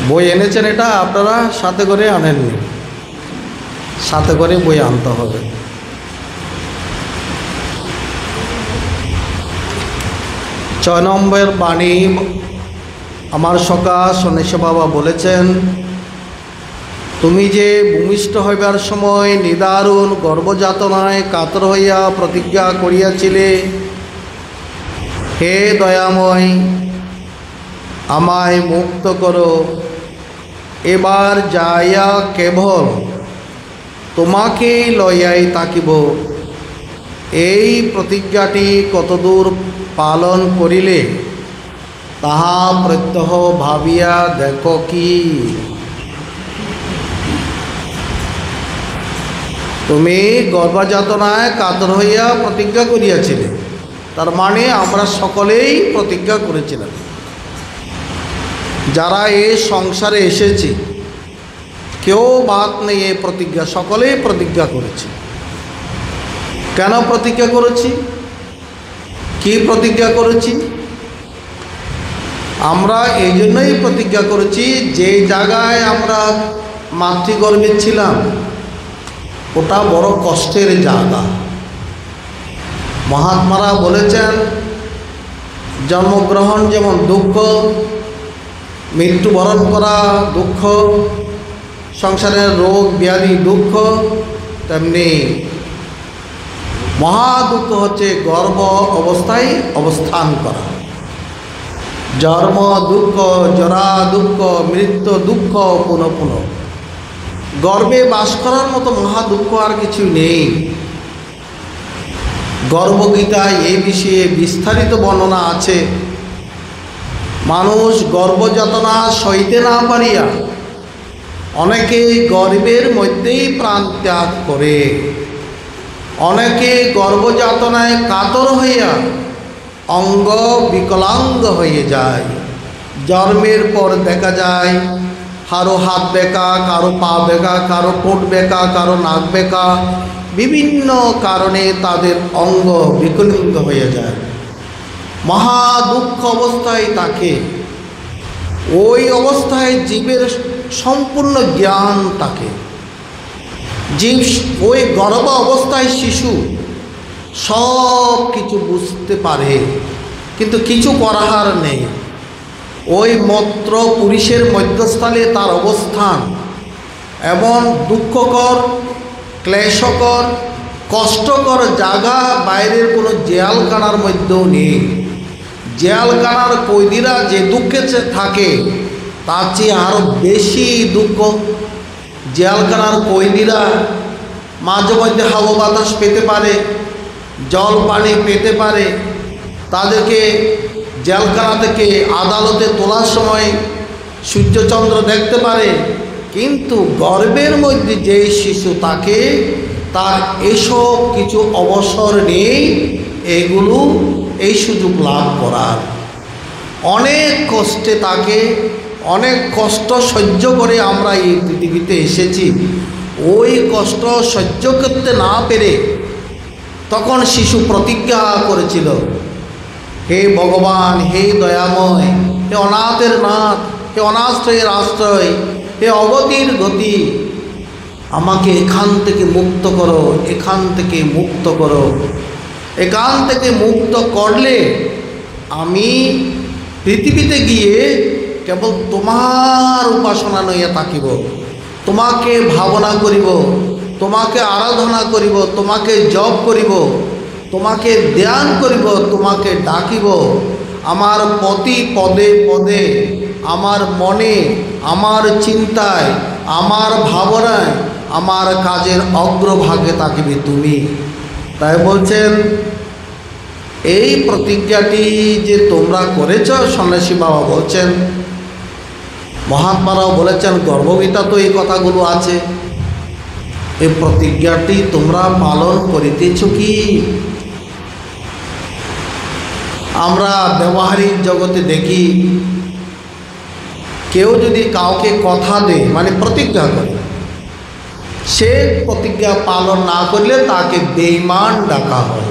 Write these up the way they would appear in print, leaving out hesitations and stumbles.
বই এনেছেন, এটা আপনারা সাথে করে আনেননি, সাথে করে বই আনতে হবে। ছয় নম্বর বাণী আমার সখা সন্ন্যাসী বাবা বলেছেন, তুমি যে ভূমিষ্ঠ হইবার সময় নিদারুণ গর্ভযাতনায় কাতর হইয়া প্রতিজ্ঞা করিয়াছিলে, হে দয়াময় আমায় মুক্ত করো, এবার যাইয়া কেবল তোমাকেই লইয়াই থাকিব। এই প্রতিজ্ঞাটি কতদূর পালন করিলে তাহা প্রত্যহ ভাবিয়া দেখো কি। তুমি গর্ভযাতনায় কাতর হইয়া প্রতিজ্ঞা করিয়াছিলে, তার মানে আমরা সকলেই প্রতিজ্ঞা করেছিলাম। যারা এই সংসারে এসেছি কেউ বাদ নেই, এই প্রতিজ্ঞা সকলেই প্রতিজ্ঞা করেছি। কেন প্রতিজ্ঞা করেছি? কি প্রতিজ্ঞা করেছি? আমরা এই জন্যই প্রতিজ্ঞা করেছি, যে জায়গায় আমরা মাতৃগর্ভে ছিলাম ওটা বড় কষ্টের জায়গা। মহাত্মারা বলেছেন, জন্মগ্রহণ যেমন দুঃখ, মৃত্যুবরণ করা দুঃখ, সংসারের রোগ ব্যাধি দুঃখ, তেমনি মহা দুঃখ হচ্ছে গর্ভ অবস্থায় অবস্থান করা। জন্ম দুঃখ, জরা দুঃখ, মৃত্যু দুঃখ, পুনঃ পুনঃ গর্ভে বাস করার মতো মহা দুঃখ আর কিছু নেই। গর্ভগীতায় এই বিষয়ে বিস্তারিত বর্ণনা আছে। মানুষ গর্ভযাতনা সইতে না পারিয়া অনেকে গর্ভের মধ্যেই প্রাণ ত্যাগ করে, অনেকে গর্ভযাতনায় কাতর হইয়া অঙ্গ বিকলাঙ্গ হয়ে যায়। জন্মের পর দেখা যায় কারো হাত বেঁকা, কারো পা বেঁকা, কারো ঠোঁট বেঁকা, কারো নাক বেঁকা, বিভিন্ন কারণে তাদের অঙ্গ বিকলাঙ্গ হয়ে যায়। মহা দুঃখ অবস্থায় থাকে। ওই অবস্থায় জীবের সম্পূর্ণ জ্ঞান থাকে। জীব ওই গর্ভ অবস্থায় শিশু সব কিছু বুঝতে পারে, কিন্তু কিছু করার নেই। ওই মাত্র পুরুষের মধ্যস্থলে তার অবস্থান, এবং দুঃখকর, ক্লেশকর, কষ্টকর জায়গা বাইরের কোনো জেলখানার মধ্যেও নেই। জেলখানার কয়েদিরা যে দুঃখে থাকে তার চেয়ে আরও বেশি দুঃখ। জেলখানার কয়েদিরা মাঝে মধ্যে হাওয়া বাতাস পেতে পারে, জল পানি পেতে পারে, তাদেরকে জেলখানা থেকে আদালতে তোলার সময় সূর্যচন্দ্র দেখতে পারে, কিন্তু গর্ভের মধ্যে যে শিশু থাকে তার এসব কিছু অবসর নেই, এগুলো এই সুযোগ লাভ করার। অনেক কষ্টে থাকে, অনেক কষ্ট সহ্য করে আমরা এই পৃথিবীতে এসেছি। ওই কষ্ট সহ্য করতে না পেরে তখন শিশু প্রতিজ্ঞা করেছিল, হে ভগবান, হে দয়াময়, হে অনাথের নাথ, হে অনাশ্রয়ের আশ্রয়, হে অগতির গতি, আমাকে এখান থেকে মুক্ত করো, এখান থেকে মুক্ত করো। এখান থেকে মুক্ত করলে আমি পৃথিবীতে গিয়ে কেবল তোমার উপাসনা লইয়া থাকিব, তোমাকে ভাবনা করিব, তোমাকে আরাধনা করিব, তোমাকে জপ করিব, তোমাকে ধ্যান করিব, তোমাকে ডাকিব। আমার প্রতি পদে পদে, আমার মনে, আমার চিন্তায়, আমার ভাবনায়, আমার কাজের অগ্রভাগে থাকিবে তুমি। তাই বলছেন, এই প্রতিজ্ঞাটি যে তোমরা করেছ, সন্ন্যাসী বাবা বলছেন, মহাত্মারাও বলেছেন, গর্ভগীতা তো এই কথাগুলো আছে, এই প্রতিজ্ঞাটি তোমরা পালন করিতেছ কি? আমরা ব্যবহারিক জগতে দেখি, কেউ যদি কাউকে কথা দেয়, মানে প্রতিজ্ঞা করে, সে প্রতিজ্ঞা পালন না করলে তাকে বেঈমান ডাকা হয়।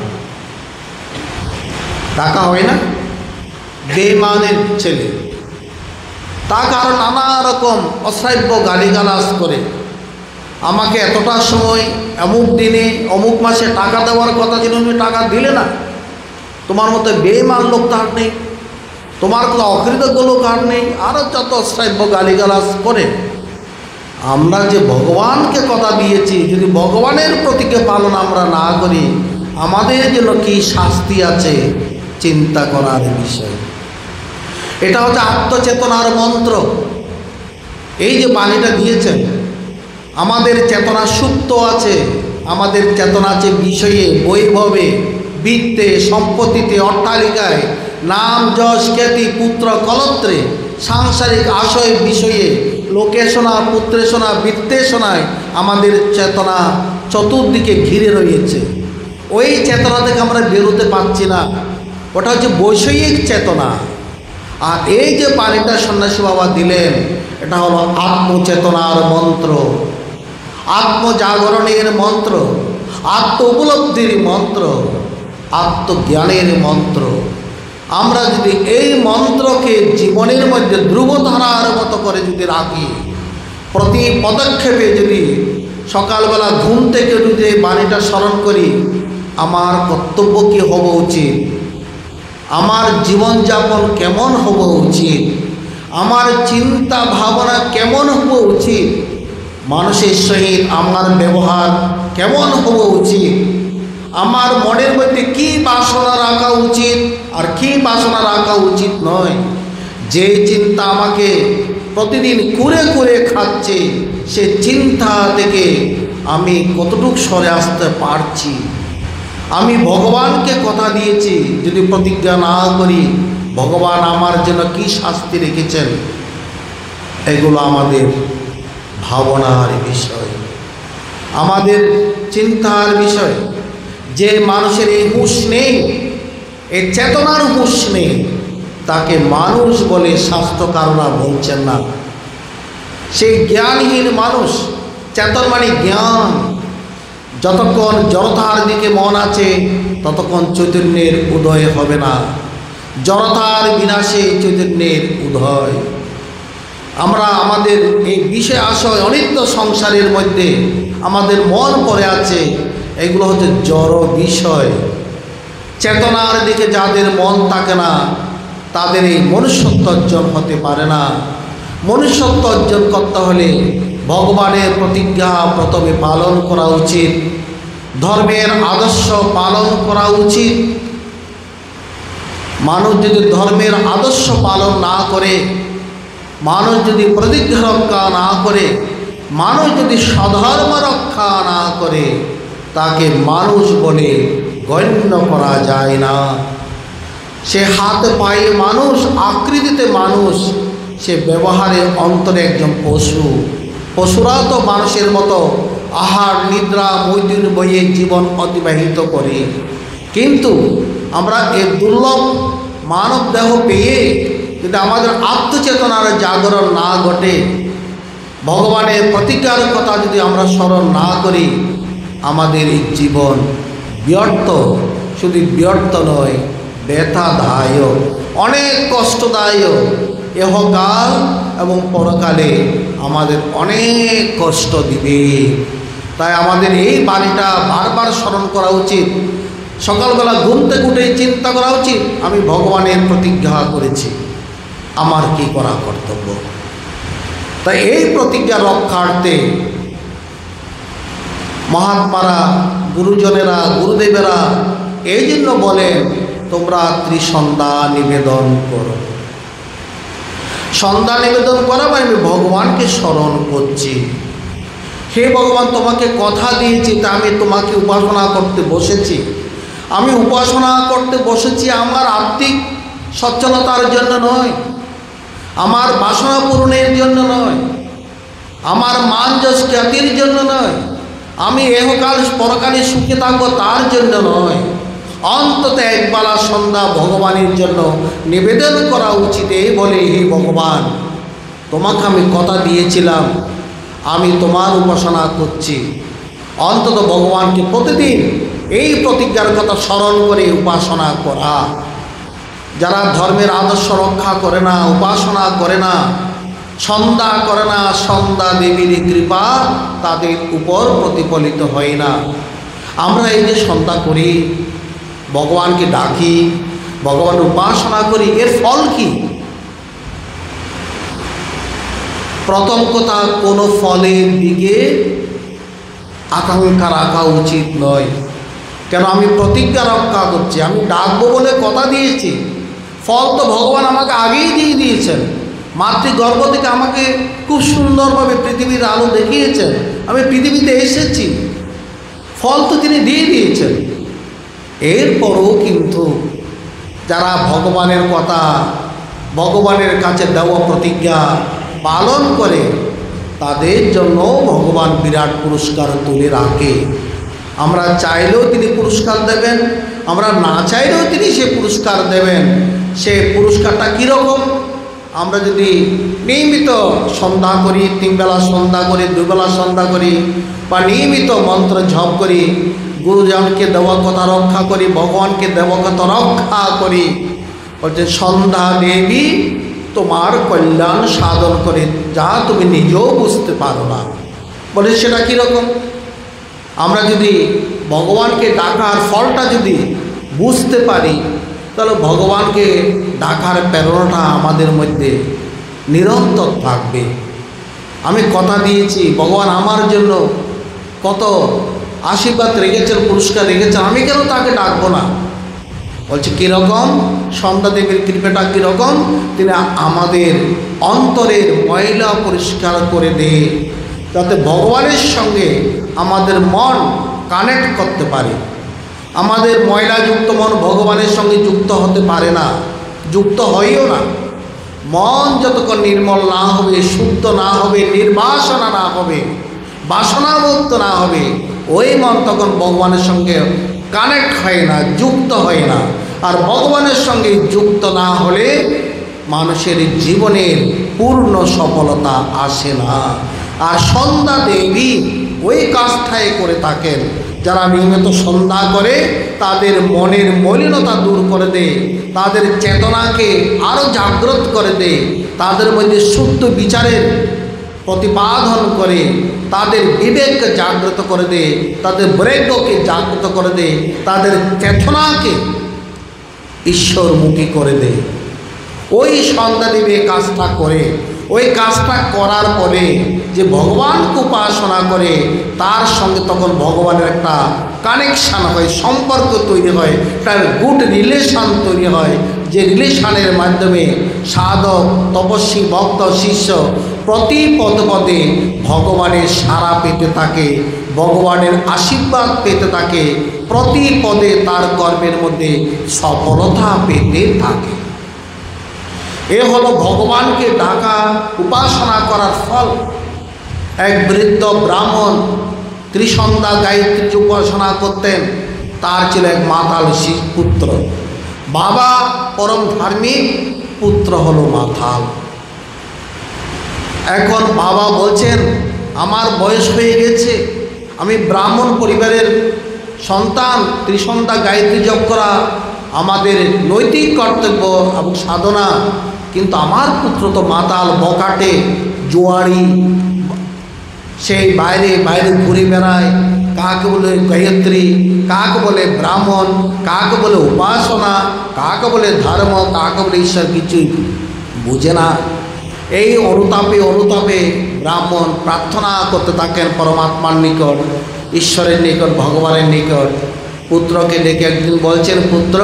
ডাকা হয় না? বেঈমানের ছেলে। তাকে আরও নানা রকম অশ্রাব্য গালিগালাজ করে, আমাকে এতটা সময় অমুক দিনে অমুক মাসে টাকা দেওয়ার কথা ছিল, তুমি টাকা দিলে না, তোমার মতো বেঈমান লোক তার নেই, তোমার কোনো অকৃতজ্ঞ লোক আর নেই, আরও যত অশ্রাব্য গালিগালাজ করে। আমরা যে ভগবানকে কথা দিয়েছি, যদি ভগবানের প্রতিজ্ঞা পালন আমরা না করি, আমাদের জন্য কি শাস্তি আছে চিন্তা করার বিষয়। এটা হচ্ছে আত্মচেতনার মন্ত্র। এই যে বাণীটা দিয়েছেন, আমাদের চেতনা সুপ্ত আছে, আমাদের চেতনা আছে বিষয়ে, বৈভবে, বৃত্তে, সম্পত্তিতে, অট্টালিকায়, নাম যশ খ্যাতি পুত্র কলত্রে, সাংসারিক আশয় বিষয়ে, লোকেশনা পুত্রেশনা বৃত্তেশনায় আমাদের চেতনা চতুর্দিকে ঘিরে রয়েছে। ওই চেতনা থেকে আমরা বেরোতে পারছি না, ওটা হচ্ছে বৈষয়িক চেতনা। আর এই যে বাণীটা সন্ন্যাসী বাবা দিলেন, এটা হলো আত্মচেতনার মন্ত্র, আত্মজাগরণের মন্ত্র, আত্ম উপলব্ধির মন্ত্র, আত্মজ্ঞানের মন্ত্র। আমরা যদি এই মন্ত্রকে জীবনের মধ্যে ধ্রুবধারার মতো করে যদি রাখি, প্রতি পদক্ষেপে যদি সকালবেলা ঘুম থেকে যদি এই বাণীটা স্মরণ করি, আমার কর্তব্য কী হওয়া উচিত, আমার জীবনযাপন কেমন হওয়া উচিত, আমার চিন্তা ভাবনা কেমন হওয়া উচিত, মানুষের সহিত আমার ব্যবহার কেমন হওয়া উচিত, আমার মনের মধ্যে কি বাসনা রাখা উচিত আর কি বাসনা রাখা উচিত নয়, যে চিন্তা আমাকে প্রতিদিন কুরে কুরে খাচ্ছে, সে চিন্তা থেকে আমি কতটুকু সরে আসতে পারছি। আমি ভগবানকে কথা দিয়েছি, যদি প্রতিজ্ঞা না করি, ভগবান আমার জন্য কি শাস্তি রেখেছেন। এগুলো আমাদের ভাবনার বিষয়, আমাদের চিন্তার বিষয়। যে মানুষের এই হুঁশ নেই, এই চেতনার হুঁশ নেই, তাকে মানুষ বলে শাস্ত্রকাররা বলছেন না। সেই জ্ঞানহীন মানুষ, চেতন মানে জ্ঞান। যতক্ষণ জড়তার দিকে মন আছে, ততক্ষণ চৈতন্যের উদয় হবে না। জড়তার বিনাশে চৈতন্যের উদয়। আমরা আমাদের এই বিষয় আশয় অনিত্য সংসারের মধ্যে আমাদের মন পড়ে আছে, এগুলো হচ্ছে জড় বিষয়। চেতনার দিকে যাদের মন থাকে না, তাদের এই মনুষ্যত্ব অর্জন হতে পারে না। মনুষ্যত্ব অর্জন করতে হলে ভগবানের প্রতিজ্ঞা প্রথমে পালন করা উচিত, ধর্মের আদর্শ পালন করা উচিত। মানুষ যদি ধর্মের আদর্শ পালন না করে, মানুষ যদি প্রতিজ্ঞা রক্ষা না করে, মানুষ যদি স্বধর্ম রক্ষা না করে, তাকে মানুষ বলে গণ্য করা যায় না। সে হাতে পায়ে মানুষ, আকৃতিতে মানুষ, সে ব্যবহারে অন্তরে একজন পশু। পশুরা তো মানুষের মতো আহার নিদ্রা মৈথুন বইয়ে জীবন অতিবাহিত করে, কিন্তু আমরা এই দুর্লভ মানব দেহ পেয়ে যদি আমাদের আত্মচেতনার জাগরণ না ঘটে, ভগবানের প্রতিজ্ঞার কথা যদি আমরা স্মরণ না করি, আমাদের এই জীবন ব্যর্থ। শুধু ব্যর্থ নয়, ব্যথাদায়ক, অনেক কষ্টদায়ক। ইহকাল এবং পরকালে আমাদের অনেক কষ্ট দিবে। তাই আমাদের এই বাণীটা বারবার স্মরণ করা উচিত। সকালবেলা ঘুম থেকে উঠেই চিন্তা করা উচিত, আমি ভগবানের প্রতিজ্ঞা করেছি, আমার কি করা কর্তব্য। তাই এই প্রতিজ্ঞা রক্ষার্থে মহাত্মারা, গুরুজনেরা, গুরুদেবেরা এই জন্য বলেন, তোমরা ত্রিসন্ধ্যা নিবেদন করো। সন্ধ্যা নিবেদন করা মানে আমি ভগবানকে স্মরণ করছি। হে ভগবান, তোমাকে কথা দিয়েছি, তা আমি তোমাকে উপাসনা করতে বসেছি। আমি উপাসনা করতে বসেছি আমার আত্মিক সচ্ছলতার জন্য নয়, আমার বাসনা পূরণের জন্য নয়, আমার মান যশ খ্যাতির জন্য নয়, আমি এহকাল পরকালে সুখে থাকবো তার জন্য নয়। অন্তত একবেলা সন্ধ্যা ভগবানের জন্য নিবেদন করা উচিত। এই বলে, হে ভগবান, তোমাকে আমি কথা দিয়েছিলাম, আমি তোমার উপাসনা করছি। অন্তত ভগবানকে প্রতিদিন এই প্রতিজ্ঞার কথা স্মরণ করে উপাসনা করা। যারা ধর্মের আদর্শ রক্ষা করে না, উপাসনা করে না, সন্ধ্যা করে না, সন্ধ্যা দেবীর কৃপা তাদের উপর প্রতিফলিত হয় না। আমরা এই যে সন্ধ্যা করি, ভগবানকে ডাকি, ভগবানের উপাসনা করি, এর ফল কি? প্রথম কথা, কোনো ফলের দিকে আকাঙ্ক্ষা রাখা উচিত নয়। কেন? আমি প্রতিজ্ঞা রক্ষা করছি, আমি ডাকবো বলে কথা দিয়েছি, ফল তো ভগবান আমাকে আগেই দিয়ে দিয়েছেন। মাতৃগর্ভ থেকে আমাকে খুব সুন্দরভাবে পৃথিবীর আলো দেখিয়েছেন, আমি পৃথিবীতে এসেছি, ফল তো তিনি দিয়ে দিয়েছেন। এরপরও কিন্তু যারা ভগবানের কথা, ভগবানের কাছে দেওয়া প্রতিজ্ঞা পালন করে, তাদের জন্য ভগবান বিরাট পুরস্কার তুলে রাখে। আমরা চাইলেও তিনি পুরস্কার দেবেন, আমরা না চাইলেও তিনি সে পুরস্কার দেবেন। সে পুরস্কারটা কীরকম? আমরা যদি নিয়মিত সন্ধ্যা করি, 3 বেলা সন্ধ্যা করি, 2 বেলা সন্ধ্যা করি, বা নিয়মিত মন্ত্র জপ করি, গুরুজনকে দেওয়া কথা রক্ষা করি, ভগবানকে দেওয়া কথা রক্ষা করি, বলছে সন্ধ্যা দেবী তোমার কল্যাণ সাধন করে, যা তুমি নিজেও বুঝতে পারো না। বলে সেটা কীরকম? আমরা যদি ভগবানকে ডাকার ফলটা যদি বুঝতে পারি, তাহলে ভগবানকে ডাকার প্রেরণাটা আমাদের মধ্যে নিরন্তর থাকবে। আমি কথা দিয়েছি, ভগবান আমার জন্য কত আশীর্বাদ রেখেছেন, পুরস্কার রেখেছেন, আমি কেন তাকে ডাকবো না? বলছে কীরকম? সন্ধ্যা দেবীর কৃপাটা কীরকম? তিনি আমাদের অন্তরের ময়লা পরিষ্কার করে দেয়, যাতে ভগবানের সঙ্গে আমাদের মন কানেক্ট করতে পারে। আমাদের ময়লাযুক্ত মন ভগবানের সঙ্গে যুক্ত হতে পারে না, যুক্ত হইও না। মন যতক্ষণ নির্মল না হবে, শুদ্ধ না হবে, নির্বাসনা না হবে, বাসনামুক্ত না হবে, ওই মন তখন ভগবানের সঙ্গে কানেক্ট হয় না, যুক্ত হয় না। আর ভগবানের সঙ্গে যুক্ত না হলে মানুষের জীবনের পূর্ণ সফলতা আসে না। আর সন্ধ্যা দেবী ওই কাজটাই করে থাকেন। যারা নিয়মিত সন্ধ্যা করে, তাদের মনের মলিনতা দূর করে দেয়, তাদের চেতনাকে আরও জাগ্রত করে দেয়, তাদের মধ্যে শুদ্ধ বিচারের প্রতিপাদন করে, তাদের বিবেককে জাগ্রত করে দেয়, তাদের ব্রেগকে জাগ্রত করে দেয়, তাদের চেতনাকে ঈশ্বরমুখী করে দেয়। ওই সন্ধ্যা দেবী কাজটা করে, ওই কাজটা করার পরে যে ভগবানকে উপাসনা করে, তার সঙ্গে তখন ভগবানের একটা কানেকশান হয়, সম্পর্ক তৈরি হয়, তার গুড রিলেশান তৈরি হয়, যে রিলেশানের মাধ্যমে সাধক, তপস্বী, ভক্ত, শিষ্য প্রতি পদে ভগবানের সাড়া পেতে থাকে, ভগবানের আশীর্বাদ পেতে থাকে, প্রতি পদে তার কর্মের মধ্যে সফলতা পেতে থাকে। এ হলো ভগবানকে ডাকা, উপাসনা করার ফল। এক বৃদ্ধ ব্রাহ্মণ ত্রিসন্ধ্যা গায়ত্রী উপাসনা করতেন। তার ছিল এক মাতাল পুত্র। বাবা পরম ধার্মিক, পুত্র হলো মাতাল। এখন বাবা বলছেন, আমার বয়স হয়ে গেছে, আমি ব্রাহ্মণ পরিবারের সন্তান, ত্রিসন্ধ্যা গায়ত্রী জপ করা আমাদের নৈতিক কর্তব্য এবং সাধনা, কিন্তু আমার পুত্র তো মাতাল, বকাটে, জোয়ারি, সেই বাইরে বাইরে ঘুরে বেড়ায়, কাকে বলে গায়ত্রী, কাকে বলে ব্রাহ্মণ, কাকে বলে উপাসনা, কাকে বলে ধর্ম, কাকে বলে ঈশ্বর, কিছুই বুঝে না। এই অনুতাপে ব্রাহ্মণ প্রার্থনা করতে থাকেন পরমাত্মার নিকট, ঈশ্বরের নিকট, ভগবানের নিকট। পুত্রকে ডেকে একদিন বলছেন, পুত্র,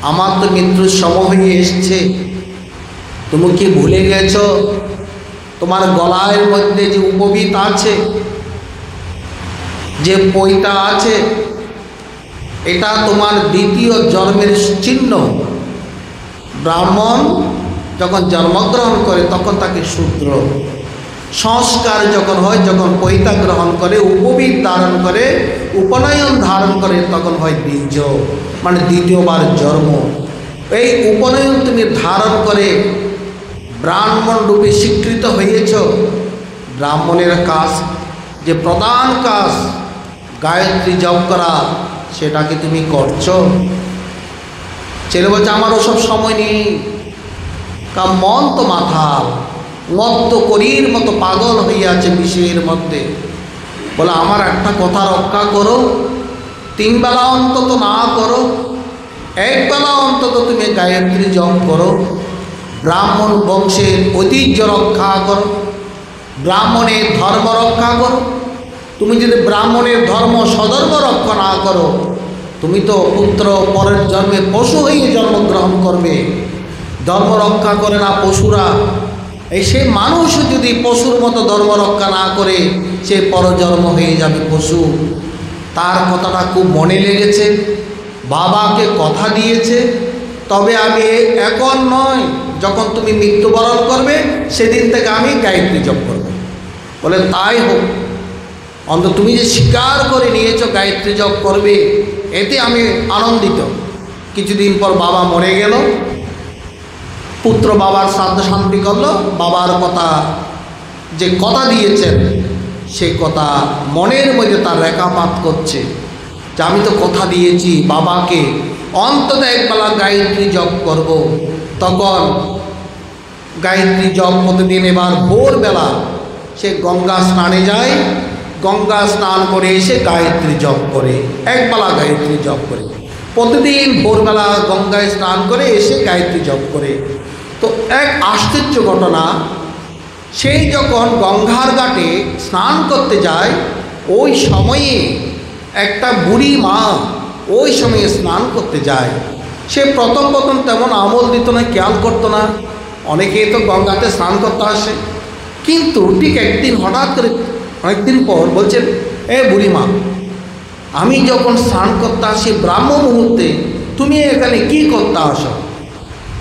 আমার তো মৃত্যুর সময় হয়ে এসছে, তুমি কি ভুলে গেছ তোমার গলার মধ্যে যে উপবীত আছে, যে পৈতা আছে, এটা তোমার দ্বিতীয় জন্মের চিহ্ন। ব্রাহ্মণ যখন জন্মগ্রহণ করে তখন তাকে শূদ্র, সংস্কার যখন হয়, যখন পৈতা গ্রহণ করে, উপবীত ধারণ করে, উপনয়ন ধারণ করে, তখন হয় দ্বিজ, মানে দ্বিতীয়বার জন্ম। এই উপনয়ন তুমি ধারণ করে ব্রাহ্মণ রূপে স্বীকৃত হয়েছ। ব্রাহ্মণের কাজ, যে প্রধান কাজ গায়ত্রী জপ করা, সেটাকে তুমি করছো। ছেলে বলছে, আমার ওসব সময় নেই, মন তো মাথাল, মত্ত করির মতো পাগল হইয়াছে বিষের মধ্যে। বলে আমার একটা কথা রক্ষা করো, 3 বেলা অন্তত না করো, 1 বেলা অন্তত তুমি গায়ত্রী জপ করো, ব্রাহ্মণ বংশের ঐতিহ্য রক্ষা করো, ব্রাহ্মণের ধর্ম রক্ষা করো। তুমি যদি ব্রাহ্মণের ধর্ম সধর্ম রক্ষা না করো, তুমি তো পুত্র পরের জন্মে পশু হয়ে জন্মগ্রহণ করবে। ধর্ম রক্ষা করে না পশুরা, সে মানুষ যদি পশুর মতো ধর্ম রক্ষা না করে সে পরজন্ম হয়ে যাবে পশু। তার কথাটা খুব মনে লেগেছে, বাবাকে কথা দিয়েছে, তবে আমি এখন নয়, যখন তুমি মৃত্যুবরণ করবে সেদিন থেকে আমি গায়ত্রী জপ করব। বলে তাই হোক, অন্তত তুমি যে স্বীকার করে নিয়েছো গায়ত্রী জপ করবে, এতে আমি আনন্দিত। কিছুদিন পর বাবা মরে গেল, পুত্র বাবার শ্রাদ্ধ শান্তি করলো। বাবার কথা যে কথা দিয়েছেন সে কথা মনের মধ্যে তার রেখাপাত করছে যে আমি তো কথা দিয়েছি বাবাকে অন্তত 1 বেলা গায়ত্রী জপ করব। তখন গায়ত্রী জপ প্রতিদিন এবার ভোরবেলা সে গঙ্গা স্নানে যায়, গঙ্গা স্নান করে এসে গায়ত্রী জপ করে, 1 বেলা গায়ত্রী জপ করে, প্রতিদিন ভোরবেলা গঙ্গায় স্নান করে এসে গায়ত্রী জপ করে। তো এক আশ্চর্য ঘটনা, সেই যখন গঙ্গার ঘাটে স্নান করতে যায় ওই সময়ে একটা বুড়ি মা ওই সময়ে স্নান করতে যায়। সে প্রথম তেমন আমল দিত না, খেয়াল করতো না, অনেকেই তো গঙ্গাতে স্নান করতে আসে। কিন্তু ঠিক একদিন হঠাৎ করে অনেকদিন পর বলছেন, এ বুড়ি মা, আমি যখন স্নান করতে আসি ব্রাহ্ম মুহূর্তে, তুমি এখানে কি করতে আসো?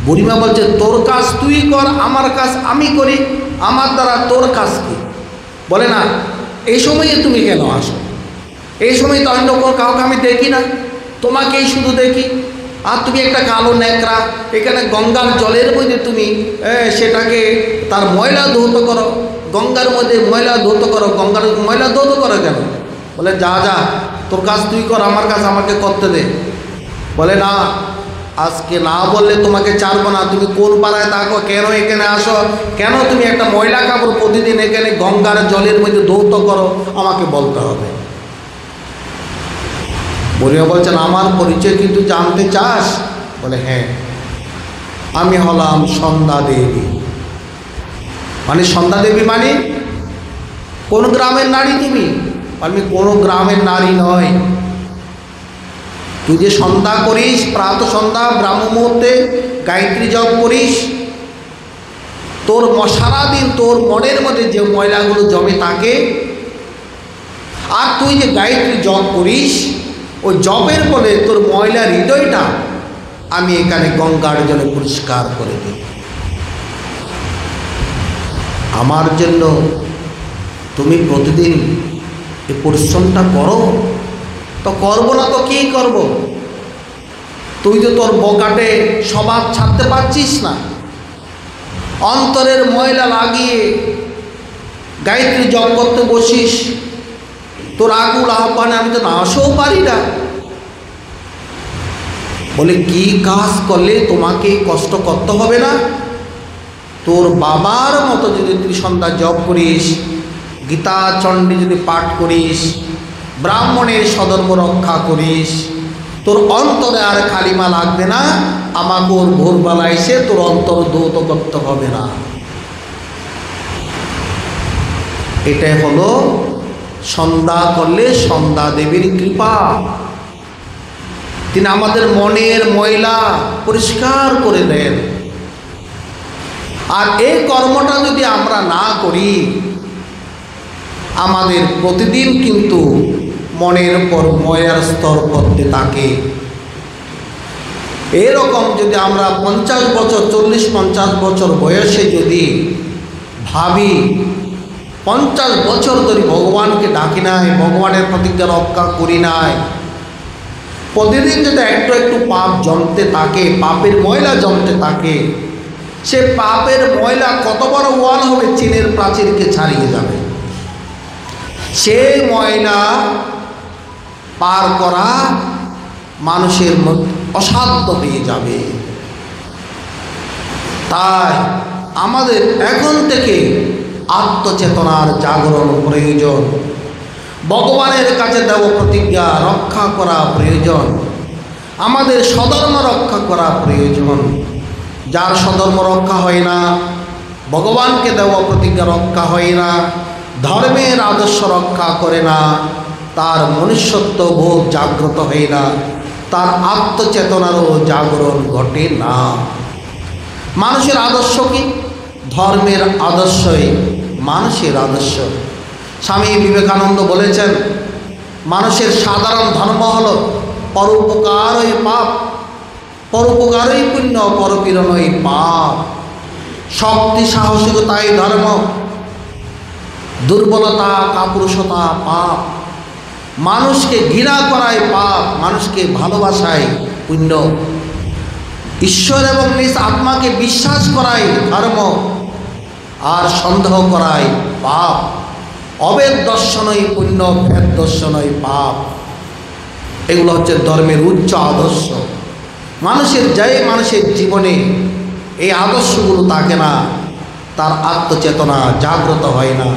বুড়িমা বলছে, তোর কাজ তুই কর, আমার কাজ আমি করি, আমার দ্বারা তোর কাজ কি? বলে না, এই সময়ে তুমি কেন আসো? এই সময় তো অন্য কাউকে আমি দেখি না, তোমাকেই শুধু দেখি। আর তুমি একটা কালো ন্যাকড়া, এখানে গঙ্গার জলের মধ্যে তুমি সেটাকে তার ময়লা ধৌত করো, গঙ্গার মধ্যে ময়লা ধৌত করো, গঙ্গার ময়লা ধৌত করো কেন? বলে যা যা, তোর কাজ তুই কর, আমার কাজ আমাকে করতে দে। বলে না, আজকে না বললে তোমাকে ছাড়বো না। তুমি কোন পাড়ায় থাকো, কেন এখানে আসো, কেন তুমি একটা ময়লা কাপড় প্রতিদিন এখানে গঙ্গার জলের মধ্যে ধৌত করো, আমাকে বলতে হবে। বুড়িমা বলছেন, আমার পরিচয় কিন্তু জানতে চাস? বলে হ্যাঁ, আমি হলাম সন্ধ্যা দেবী। মানে সন্ধ্যা দেবী মানে কোন গ্রামের নারী তুমি? আমি কোনো গ্রামের নারী নয়। তুই যে সন্ধ্যা করিস, প্রাত সন্ধ্যা ব্রাহ্ম মুহূর্তে গায়ত্রী জপ করিস, তোর সারাদিন তোর মনের মধ্যে যে ময়লাগুলো জমে থাকে, আর তুই যে গায়ত্রী জপ করিস, ওই জপের ফলে তোর ময়লা হৃদয়টা আমি এখানে গঙ্গার জলে পরিষ্কার করে দিই। আমার জন্য তুমি প্রতিদিন এই পরিশ্রমটা করো। তো করবো না তো কী করব? তুই তো তোর বকাটে স্বভাব ছাড়তে পারছিস না, অন্তরের ময়লা লাগিয়ে গায়ত্রী জপ করতে বসিস, তোর আকুল আহ্বানে আমি তো না আসেও পারি না। বলে কি কাজ করলে তোমাকে কষ্ট করতে হবে না? তোর বাবার মতো যদি তুই সন্ধ্যা জপ করিস, গীতা চণ্ডী যদি পাঠ করিস, ব্রাহ্মণের সধর্ম রক্ষা করিস, তোর অন্তরে আর কালিমা লাগবে না, আমাকে ওর ভোরবেলা এসে তোর অন্তর ধৌত করতে হবে না। এটাই হলো সন্ধ্যা করলে সন্ধ্যা দেবীর কৃপা। তিনি আমাদের মনের ময়লা পরিষ্কার করে দেন। আর এই কর্মটা যদি আমরা না করি, আমাদের প্রতিদিন কিন্তু মনের পর ময়লার স্তর পড়তে থাকে। এরকম যদি আমরা 50 বছর 40-50 বছর বয়সে যদি ভাবি 50 বছর ধরে ভগবানকে ডাকি নাই, ভগবানের প্রতিজ্ঞা রক্ষা করি নাই, প্রতিদিন যদি একটু একটু পাপ জমতে থাকে, পাপের ময়লা জমতে থাকে, সে পাপের ময়লা কত বড় ওয়াল হবে, চীনের প্রাচীরকে ছাড়িয়ে যাবে। সেই ময়লা পার করা মানুষের অসাধ্য হয়ে যাবে। তাই আমাদের এখন থেকে আত্মচেতনার জাগরণ প্রয়োজন। ভগবানের কাছে দেব প্রতিজ্ঞা রক্ষা করা প্রয়োজন। আমাদের স্বধর্ম রক্ষা করা প্রয়োজন। যার স্বধর্ম রক্ষা হয় না, ভগবানকে দেওয়া প্রতিজ্ঞা রক্ষা হয় না, ধর্মের আদর্শ রক্ষা করে না, তার মনুষ্যত্ব বোধ জাগ্রত হয় না, তার আত্মচেতনারও জাগরণ ঘটে না। মানুষের আদর্শ কি? ধর্মের আদর্শই মানুষের আদর্শ। স্বামী বিবেকানন্দ বলেছেন, মানুষের সাধারণ ধর্ম হল পরোপকারই পাপ, পরোপকারই পুণ্য, পরপীড়নই পাপ। শক্তি সাহসিকতাই ধর্ম, দুর্বলতা কাপুরুষতা পাপ। মানুষকে ঘৃণা করাই পাপ, মানুষকে ভালোবাসাই পুণ্য। ঈশ্বর এবং নিজ আত্মাকে বিশ্বাস করাই ধর্ম, আর সন্দেহ করাই পাপ। অবেদ দর্শনই পুণ্য, ভেদ দর্শনই পাপ। এগুলো হচ্ছে ধর্মের উচ্চ আদর্শ। মানুষের মানুষের জীবনে এই আদর্শগুলো থাকে না, তার আত্মচেতনা জাগ্রত হয় না।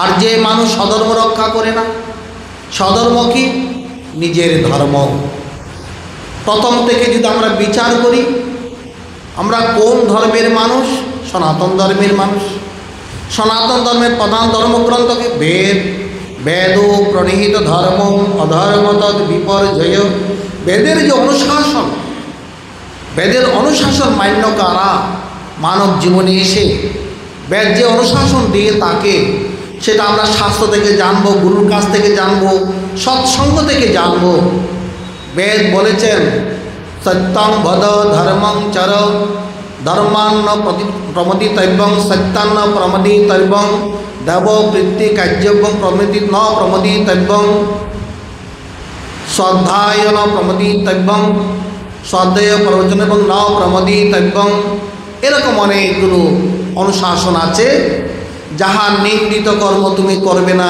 আর যে মানুষ স্বধর্ম রক্ষা করে না, স্বধর্ম কি? নিজের ধর্ম। প্রথম থেকে যদি আমরা বিচার করি, আমরা কোন ধর্মের মানুষ? সনাতন ধর্মের মানুষ। সনাতন ধর্মের প্রধান ধর্মগ্রন্থ কি? বেদ। বেদ প্রণীত ধর্ম অধর্ম তদ বিপর্যয়। বেদের যে অনুশাসন, বেদের অনুশাসন মান্য কারা? মানব জীবনে এসে বেদ যে অনুশাসন দিয়ে তাকে, সেটা আমরা শাস্ত্র থেকে জানবো, গুরুর কাছ থেকে জানবো, সৎসঙ্গ থেকে জানবো। বেদ বলেছেন, সত্যং বদ ধর্মং চর ধর্মান্ন প্রমদিতব্যং সত্যান্ন প্রমদিতব্যং দেব বৃত্তি কার্যব্যং ন প্রমদিতব্যং স্বাধ্যায় ন প্রমদিতব্যং স্বাধ্যায় প্রবচন এবং ন প্রমদিতব্যং। এরকম অনেকগুলো অনুশাসন আছে। যাহা নিন্দিত কর্ম তুমি করবে না,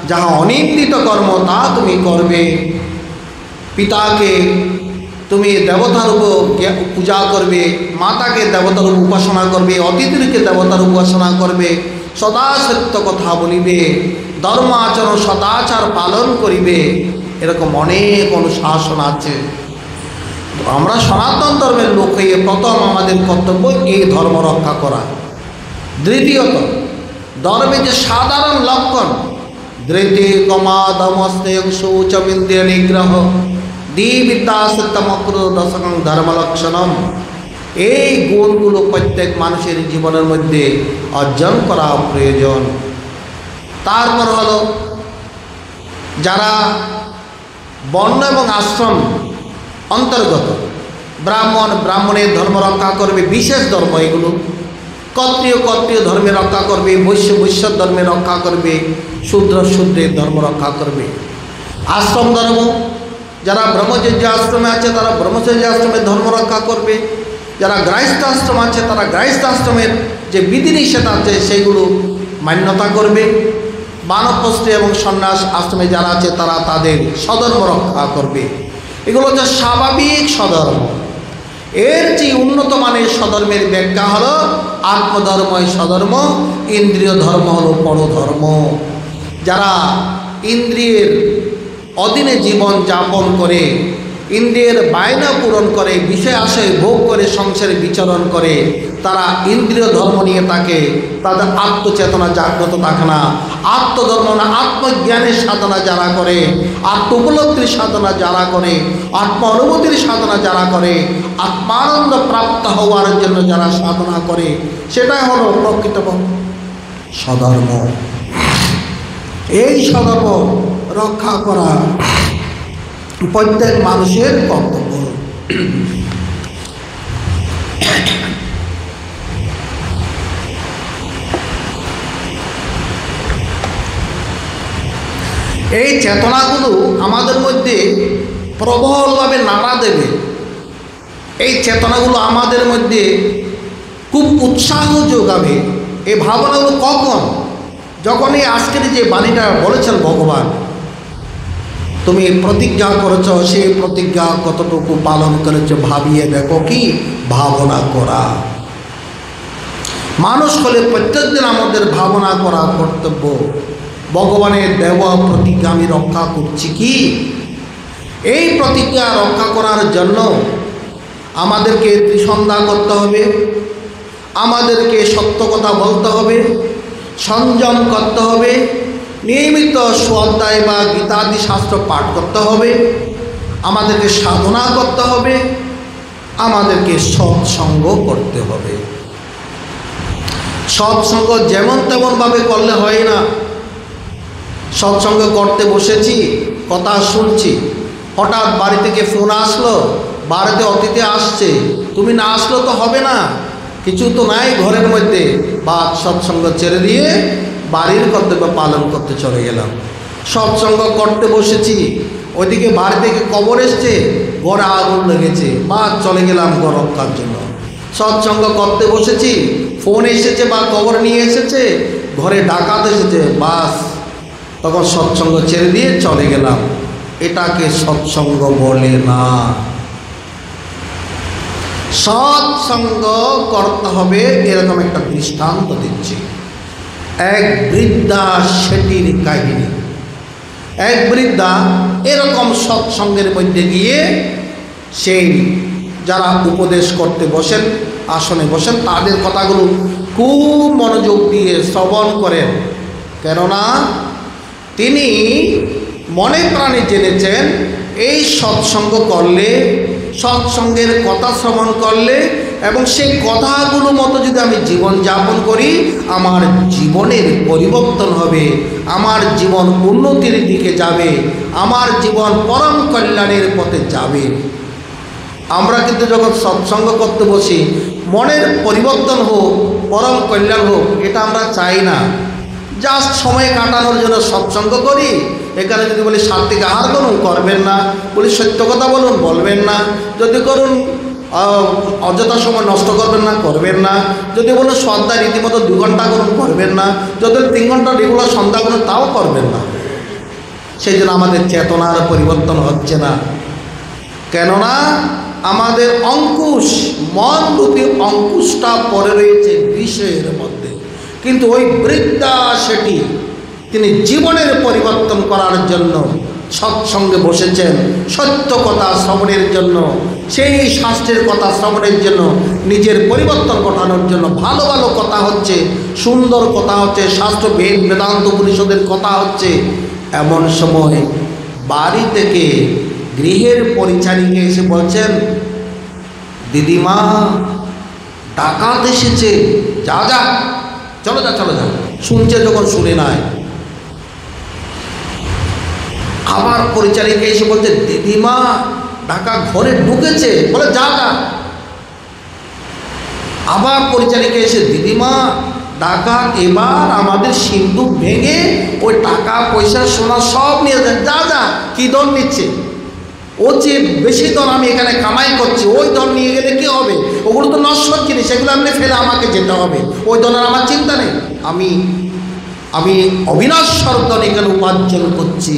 যাহা অনিন্দিত কর্ম তা তুমি করবে। পিতাকে তুমি দেবতার পূজা করবে, মাতাকে দেবতার উপাসনা করবে, অতিথিকে দেবতার উপাসনা করবে, সদা সত্য কথা বলিবে, ধর্ম আচরণ সদাচার পালন করিবে। এরকম অনেক অনুশাসন আছে। তো আমরা সনাতন ধর্মের লোক হয়ে প্রথম আমাদের কর্তব্য এই ধর্ম রক্ষা করা। দ্বিতীয়ত, ধর্মের যে সাধারণ লক্ষণ, ধৃতি কমা দমস্তে শৌচমিন্দ্রিয় নিগ্রহ দ্বিবিদ্যা সত্যমক্র দশকং ধর্মলক্ষণম। এই গুণগুলো প্রত্যেক মানুষের জীবনের মধ্যে অর্জন করা প্রয়োজন। তারপর হলো যারা বর্ণ এবং আশ্রম অন্তর্গত, ব্রাহ্মণের ধর্ম রক্ষা করবে, বিশেষ ধর্ম এগুলো। ক্ষত্রিয় ধর্মে রক্ষা করবে, বৈশ্য ধর্মে রক্ষা করবে, শূদ্রের ধর্ম রক্ষা করবে। আশ্রম ধর্ম, যারা ব্রহ্মচর্য আশ্রমে আছে তারা ব্রহ্মচর্য আশ্রমের ধর্ম রক্ষা করবে। যারা গৃহস্থ আশ্রম আছে তারা গৃহস্থ আশ্রমের যে বিধিনিষেধ আছে সেগুলো মান্যতা করবে। বানপ্রস্থ এবং সন্ন্যাস আশ্রমে যারা আছে তারা তাদের স্বধর্ম রক্ষা করবে। এগুলো হচ্ছে স্বাভাবিক স্বধর্ম। এর যে উন্নত মানের স্বধর্মের ব্যাখ্যা হলো আত্মধর্মই স্বধর্ম, ইন্দ্রিয় ধর্ম হলো পরধর্ম। যারা ইন্দ্রিয়ের অধীনে জীবন যাপন করে, ইন্দ্রিয়ের বায়না পূরণ করে, বিষয় আশয় ভোগ করে সংসারে বিচরণ করে, তারা ইন্দ্রিয় ধর্ম নিয়ে থাকে, তাদের আত্মচেতনা জাগ্রত থাকে না। আত্মধর্ম না, আত্মজ্ঞানের সাধনা যারা করে, আত্ম উপলব্ধির সাধনা যারা করে, আত্ম অনুভূতির সাধনা যারা করে, আত্মানন্দ প্রাপ্ত হওয়ার জন্য যারা সাধনা করে, সেটাই হলো প্রকৃত স্বধর্ম। এই স্বধর্ম রক্ষা করা প্রত্যেক মানুষের কর্তব্য। এই চেতনাগুলো আমাদের মধ্যে প্রবলভাবে নাড়া দেবে। এই চেতনাগুলো আমাদের মধ্যে খুব উৎসাহ যোগাবে। এই ভাবনাগুলো কখন? যখন এই আজকের যে বাণীটা বলেছেন ভগবান, তুমি প্রতিজ্ঞা করেছ, সেই প্রতিজ্ঞা কতটুকু পালন করেছ ভাবিয়ে দেখো। কি ভাবনা করা, মানুষ হলে প্রত্যেকদিন আমাদের ভাবনা করা কর্তব্য, ভগবানের দেওয়া প্রতিজ্ঞা আমি রক্ষা করছি কি? এই প্রতিজ্ঞা রক্ষা করার জন্য আমাদেরকে ত্রিসন্ধ্যা করতে হবে, আমাদেরকে সত্য কথা বলতে হবে, সংযম করতে হবে, নিয়মিত স্বাধ্যায় বা গীতাদি শাস্ত্র পাঠ করতে হবে, আমাদেরকে সাধনা করতে হবে, আমাদেরকে সৎসঙ্গ করতে হবে। সৎসঙ্গ যেমন তেমনভাবে করলে হয় না। সৎসঙ্গ করতে বসেছি, কথা শুনছি, হঠাৎ বাড়ি থেকে ফোন আসলো, বাড়িতে অতিথি আসছে, তুমি না আসলো তো হবে না, কিছু তো নাই ঘরের মধ্যে, বা সৎসঙ্গ ছেড়ে দিয়ে বাড়ির কর্তব্য পালন করতে চলে গেলাম। সৎসঙ্গ করতে বসেছি, ওইদিকে বাড়ি থেকে খবর এসছে ঘরে আগুন লেগেছে, বা চলে গেলাম ঘর রক্ষার জন্য। সৎসঙ্গ করতে বসেছি, ফোন এসেছে বা খবর নিয়ে এসেছে ঘরে ডাকাত এসেছে, বাস তখন সৎসঙ্গ ছেড়ে দিয়ে চলে গেলাম। এটাকে সৎসঙ্গ বলে না। সৎসঙ্গ করতে হবে এরকম একটা দৃষ্টান্ত দিচ্ছি। এক বৃদ্ধা সেটির কাহিনী। এক বৃদ্ধা এরকম সৎসঙ্গের মধ্যে গিয়ে সেই যারা উপদেশ করতে বসেন, আসনে বসেন, তাদের কথাগুলো খুব মনোযোগ দিয়ে শ্রবণ করেন। কেননা তিনি মনে প্রাণে জেনেছেন এই সৎসঙ্গ করলে, সৎসঙ্গের কথা শ্রবণ করলে এবং সেই কথাগুলো মতো যদি আমি জীবন যাপন করি, আমার জীবনের পরিবর্তন হবে, আমার জীবন উন্নতির দিকে যাবে, আমার জীবন পরম কল্যাণের পথে যাবে। আমরা কিন্তু যখন সৎসঙ্গ করতে বসি, মনের পরিবর্তন হোক, পরম কল্যাণ হোক, এটা আমরা চাই না। জাস্ট সময় কাটানোর জন্য সৎসঙ্গ করি। এখানে যদি বলি সাত্বিক আহার করুন, করবেন না। বলি সত্য কথা বলুন, বলবেন না। যদি করুন অযথা সময় নষ্ট করবেন না, করবেন না। যদি বলুন সন্ধ্যা রীতিমতো 2 ঘন্টা করুন, করবেন না। যদি 3 ঘন্টা রেগুলার সন্ধ্যা করুন, তাও করবেন না। সেই জন্য আমাদের চেতনার পরিবর্তন হচ্ছে না। কেননা আমাদের অঙ্কুশ, মন রূপী অঙ্কুশটা পড়ে রয়েছে বিষয়ের মধ্যে। কিন্তু ওই বৃদ্ধা সেটি তিনি জীবনের পরিবর্তন করার জন্য সৎসঙ্গে বসেছেন, সত্য কথা শ্রবণের জন্য, সেই শাস্ত্রের কথা শ্রবণের জন্য, নিজের পরিবর্তন ঘটানোর জন্য। ভালো ভালো কথা হচ্ছে, সুন্দর কথা হচ্ছে, শাস্ত্র বেদ বেদান্ত উপনিষদের কথা হচ্ছে। এমন সময় বাড়ি থেকে গৃহের পরিচারিকা এসে বলছেন, দিদিমা ডাকাত এসেছে, যা যা, চলো যা, চলো যা। শুনছে যখন শুনে নাই। আবার পরিচারিকা এসে বলছে, দিদিমা ডাকাত ঘরে ঢুকেছে, বলে যা যা। আবার পরিচারিকা এসে, দিদিমা ডাকাত এবার আমাদের সিন্ধুক ভেঙে ওই টাকা পয়সা সোনা সব নিয়ে যায়, যা যা। কি দর নিচ্ছে? ও যে বেশি দর আমি এখানে কামাই করছি, ওই দর নিয়ে গেলে কি হবে? ওগুলো তো নশ্বর জিনিস, সেগুলো আপনি ফেলে আমাকে যেতে হবে। ওই দলের আমার চিন্তা নেই। আমি অবিনশ্বর ধন এখানে উপার্জন করছি।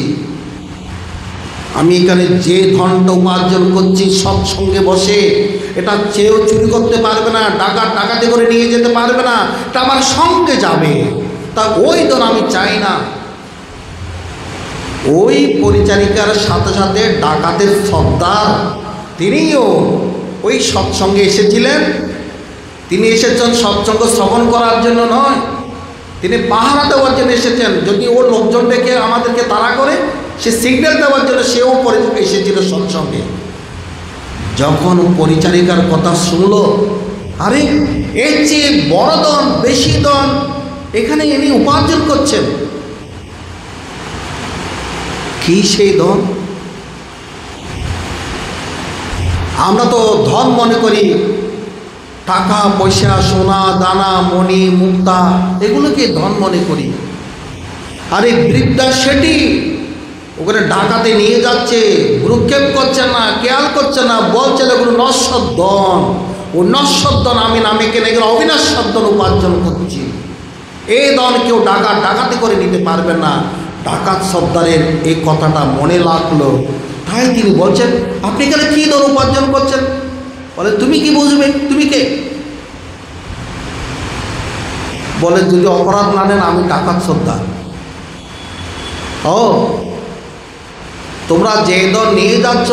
আমি এখানে যে ধনটা উপার্জন করছি সৎসঙ্গে বসে, এটা চেয়েও চুরি করতে পারবে না, ডাকাতি করে নিয়ে যেতে পারবে না, এটা আমার সঙ্গে যাবে। তা ওই ধন আমি চাই না। ওই পরিচারিকার সাথে সাথে ডাকাতের সর্দার তিনিও ওই সৎসঙ্গে এসেছিলেন। তিনি এসেছেন সৎসঙ্গ শ্রবণ করার জন্য নয়, তিনি পাহারা দেওয়ার জন্য এসেছেন। যদি ও লোকজন ডেকে আমাদেরকে তাড়া করে, সে সিগন্যাল দেওয়ার জন্য সেও এসেছিল সৎসঙ্গে। যখন পরিচারিকার কথা শুনল, আরে এর চেয়ে বড় দন, বেশি দন এখানে ইনি উপার্জন করছেন। কি সেই ধন? আমরা তো ধন মনে করি টাকা পয়সা, সোনা দানা, মণি মুক্তা, এগুলোকে ধন মনে করি। আরে বৃদ্ধা সেটি ওখানে ডাকাতে নিয়ে যাচ্ছে, ভ্রুক্ষেপ করছে না, খেয়াল করছে না, বলছে এগুলো নশ্বর ধন। ও নশ্বর ধন আমি নামে কেন এগুলো অবিনশ্বর ধন উপার্জন করছি। এই ধন কেউ ডাকাতি করে নিতে পারবে না। ডাকাত সর্দারের এই কথাটা মনে লাগলো, তাই তিনি বলছেন, আপনি এখানে কী ধন উপার্জন করছেন? বলে, তুমি কি বুঝবে, তুমি কে? বলে যদি অপরাধ না নেন আমি ডাকাত সর্দার। ও তোমরা যে দল নিয়ে যাচ্ছ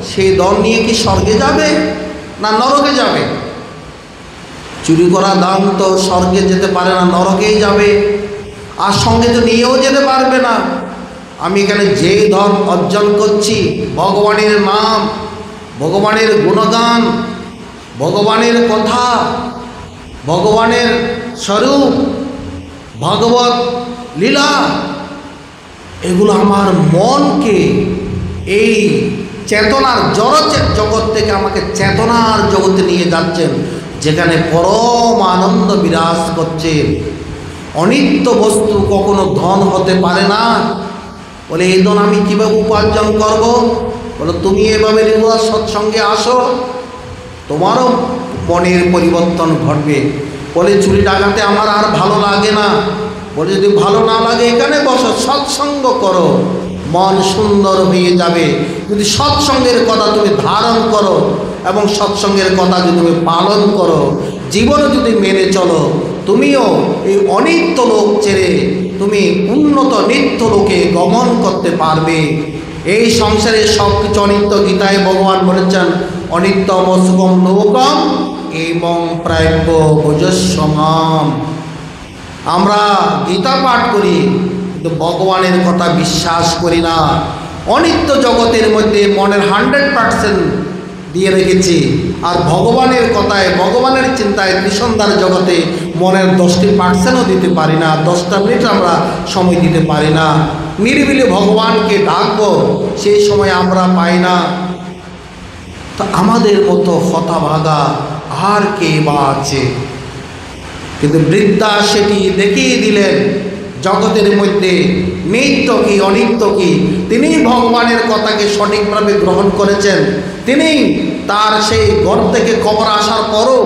সেই দল নিয়ে কি স্বর্গে যাবে না নরকে যাবে? চুরি করা দাম তো স্বর্গে যেতে পারে না, নরকেই যাবে। আর সঙ্গে তো নিয়েও যেতে পারবে না। আমি এখানে যে ধন অর্জন করছি, ভগবানের নাম, ভগবানের গুণগান, ভগবানের কথা, ভগবানের স্বরূপ, ভগবত লীলা, এগুলো আমার মনকে এই চেতনার জগৎ থেকে আমাকে চেতনার জগতে নিয়ে যাচ্ছেন, যেখানে পরম আনন্দ বিরাজ করছে। অনিত্য বস্তু কখনো ধন হতে পারে না। বলে এই ধন আমি কীভাবে উপার্জন করব? বলে তুমি এভাবে রেগুলার সৎসঙ্গে আসো, তোমারও মনের পরিবর্তন ঘটবে। বলে চুরি ডাকাতে আমার আর ভালো লাগে না। বলে যদি ভালো না লাগে এখানে বসো, সৎসঙ্গ করো, মন সুন্দর হয়ে যাবে। যদি সৎসঙ্গের কথা তুমি ধারণ করো এবং সৎসঙ্গের কথা যদি তুমি পালন করো, জীবনে যদি মেনে চলো, তুমিও এই অনিত্য লোক ছেড়ে তুমি উন্নত নিত্য লোকে গমন করতে পারবে। এই সংসারে সব কিছু অনিত্য। গীতায় ভগবান বলেছেন অনিত্যম সুখম লোকম এবং প্রাপ্য ভোজস্বমাম। আমরা গীতা পাঠ করি কিন্তু ভগবানের কথা বিশ্বাস করি না। অনিত্য জগতের মধ্যে মনের 100% দিয়ে রেখেছি, আর ভগবানের কথায়, ভগবানের চিন্তায় ত্রিসন্ধ্যার জগতে মনের 10% দিতে পারি না। 10টা মিনিট আমরা সময় দিতে পারি না। নিরিবিলি ভগবানকে ডাকবো, সেই সময় আমরা পাই না। তো আমাদের মতো হতভাগা আর কে বা আছে? কিন্তু বৃদ্ধা সেটি দেখিয়ে দিলেন জগতের মধ্যে নিত্য কি অনিত্য কি। তিনি ভগবানের কথাকে সঠিকভাবে গ্রহণ করেছেন। তিনি তার সেই ঘর থেকে খবর আসার পরও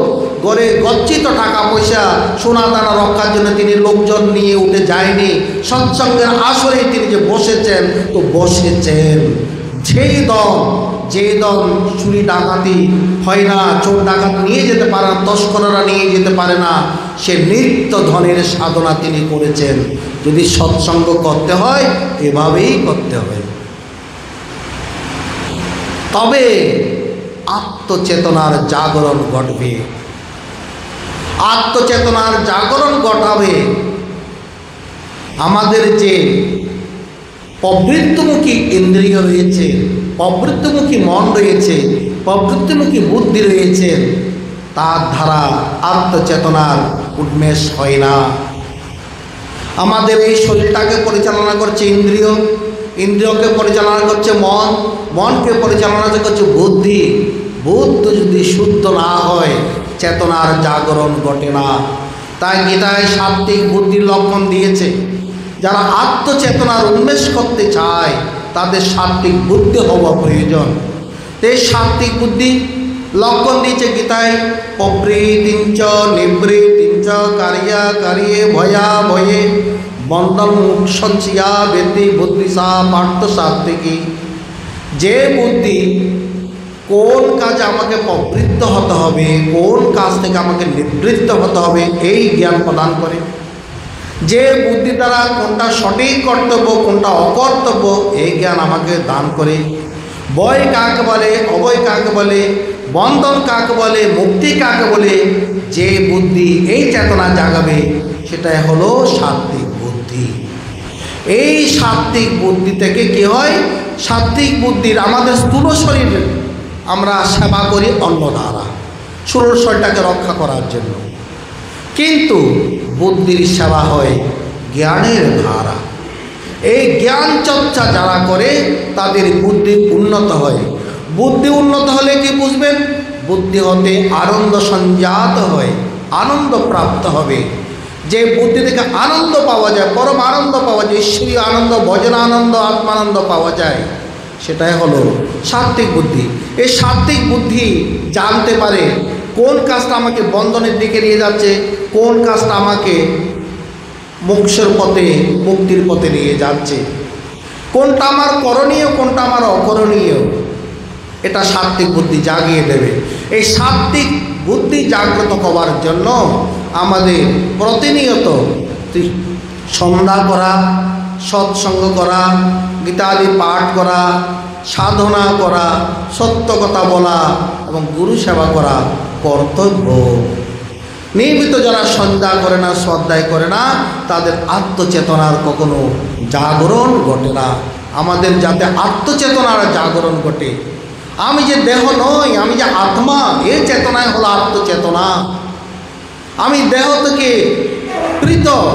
ঘরে গচ্ছিত টাকা পয়সা সোনা দানা রক্ষার জন্য তিনি লোকজন নিয়ে উঠে যায়নি। সৎসঙ্গের আসরে তিনি যে বসেছেন, তো বসেছেন যে দল চুরি ডাকাতি হয় না, চোর ডাকাত নিয়ে যেতে পারে না, তস্কররা নিয়ে যেতে পারে না, সে নিত্য ধনের সাধনা তিনি করেছেন। যদি সৎসঙ্গ করতে হয় এভাবেই করতে হয়, তবে আত্মচেতনার জাগরণ ঘটবে। আত্মচেতনার জাগরণ ঘটাবে। আমাদের যে প্রবৃত্তিমুখী ইন্দ্রিয় রয়েছে, প্রবৃত্তিমুখী মন রয়েছে, প্রবৃত্তিমুখী বুদ্ধি রয়েছে, তার দ্বারা আত্মচেতনার উন্মেষ হয় না। আমাদের এই শরীরটাকে পরিচালনা করছে ইন্দ্রিয়, ইন্দ্রিয়কে পরিচালনা করছে মন, মনকে পরিচালনা করছে বুদ্ধি। বুদ্ধি যদি শুদ্ধ না হয় চেতনার জাগরণ ঘটে না। তাই গীতায় সাত্ত্বিক বুদ্ধির লক্ষণ দিয়েছে। যারা আত্মচেতনার উন্মেষ করতে চায় তাদের সাত্ত্বিক বুদ্ধি হওয়া প্রয়োজন। এই সাত্ত্বিক বুদ্ধি লক্ষণ দিয়েছে গীতায়, প্রবৃত্তিঞ্চ নিবৃত্তিঞ্চ কার্যা কার্যে ভয়া ভয়ে বন্ধন সঞ্চিয়া বেদি বুদ্ধিসা পার্থ সাত্ত্বিকী। যে বুদ্ধি কোন কাজে আমাকে প্রবৃত্ত হতে হবে, কোন কাজ থেকে আমাকে নিবৃত্ত হতে হবে, এই জ্ঞান প্রদান করে। যে বুদ্ধি দ্বারা কোনটা সঠিক কর্তব্য কোনটা অকর্তব্য এই জ্ঞান আমাকে দান করে। বয় কাকে বলে, অবয় কাকে বলে, বন্ধন কাকে বলে, মুক্তি কাকে বলে, যে বুদ্ধি এই চেতনা জাগাবে সেটাই হলো সাত্ত্বিক বুদ্ধি। এই সাত্ত্বিক বুদ্ধি থেকে কি হয়? সাত্ত্বিক বুদ্ধির আমাদের স্থূল শরীর আমরা সেবা করি অন্ন দ্বারা, স্থূল শরীরটাকে রক্ষা করার জন্য, কিন্তু বুদ্ধির সেবা হয় জ্ঞানের ধারা। এই জ্ঞান চর্চা যারা করে তাদের বুদ্ধি উন্নত হয়। বুদ্ধি উন্নত হলে কি বুঝবেন? বুদ্ধি হতে আনন্দ সঞ্জাত হয়, আনন্দ প্রাপ্ত হবে। যে বুদ্ধি থেকে আনন্দ পাওয়া যায়, পরম আনন্দ পাওয়া যায়, ঈশ্বরীয় আনন্দ, ভজন আনন্দ, আত্মানন্দ পাওয়া যায়, সেটাই হলো সাত্ত্বিক বুদ্ধি। এই সাত্ত্বিক বুদ্ধি জানতে পারে কোন কাজটা আমাকে বন্ধনের দিকে নিয়ে যাচ্ছে, কোন কাজটা আমাকে মোক্ষের পথে, মুক্তির পথে নিয়ে যাচ্ছে, কোনটা আমার করণীয় কোনটা আমার অকরণীয়, এটা সাত্ত্বিক বুদ্ধি জাগিয়ে দেবে। এই সাত্ত্বিক বুদ্ধি জাগ্রত হওয়ার জন্য আমাদের প্রতিনিয়ত সন্ধ্যা করা, সৎসঙ্গ করা, গীতাদি পাঠ করা, সাধনা করা, সত্য কথা বলা এবং গুরু সেবা করা কর্তব্য। নিয়মিত যারা সন্ধ্যা করে না, শ্রদ্ধায় করে না, তাদের আত্মচেতনার কখনো জাগরণ ঘটে না। আমাদের যাতে আত্মচেতনার জাগরণ ঘটে, আমি যে দেহ নই, আমি যে আত্মা, এই চেতনায় হলো আত্মচেতনা। আমি দেহ থেকে পৃথক।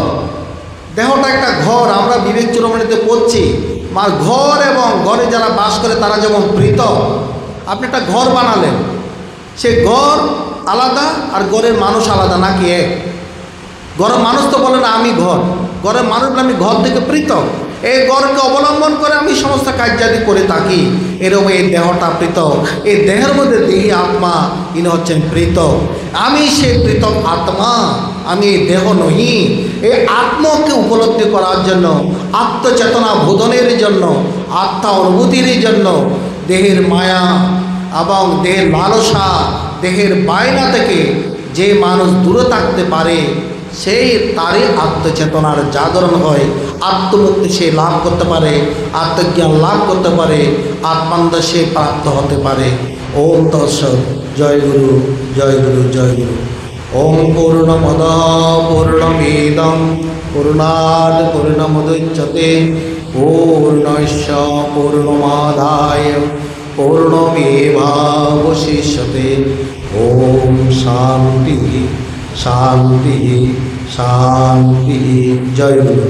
দেহটা একটা ঘর, আমরা বিবেক চূড়ামণিতে পড়ছি, আর ঘর এবং ঘরে যারা বাস করে তারা যেমন পৃথক। আপনি একটা ঘর বানালেন, সে ঘর আলাদা আর ঘরের মানুষ আলাদা নাকি এক? ঘরের মানুষ তো বলে না আমি ঘর, ঘরের মানুষ বলে আমি ঘর থেকে পৃথক। এই ঘরকে অবলম্বন করে আমি সমস্ত কার্যাদি করে থাকি। এরকম এই দেহটা পৃথক, এই দেহের মধ্যে দেহি আত্মা, ইনি হচ্ছেন পৃথক। আমি সেই পৃথক আত্মা, আমি এই দেহ নহি। এই আত্মাকে উপলব্ধি করার জন্য, আত্মচেতনা বোধনের জন্য, আত্মা অনুভূতির জন্য দেহের মায়া এবং দেহের লালসা, দেহের বায়না থেকে যে মানুষ দূরে থাকতে পারে, সেই তারই আত্মচেতনার জাগরণ হয়। আত্মমুক্তি সে লাভ করতে পারে, আত্মজ্ঞান লাভ করতে পারে, আত্মানন্দ সে প্রাপ্ত হতে পারে। ওম তৎসৎ। জয় গুরু, জয় গুরু, জয় গুরু। ওম পূর্ণমদ পূর্ণমিদং পূর্ণাৎ পূর্ণমুদচ্যতে পূর্ণস্য পূর্ণমাদায় পূর্ণমেবাবশিষ্যতে। ওম শান্তি শান্তি শান্তি। জয় গুরু।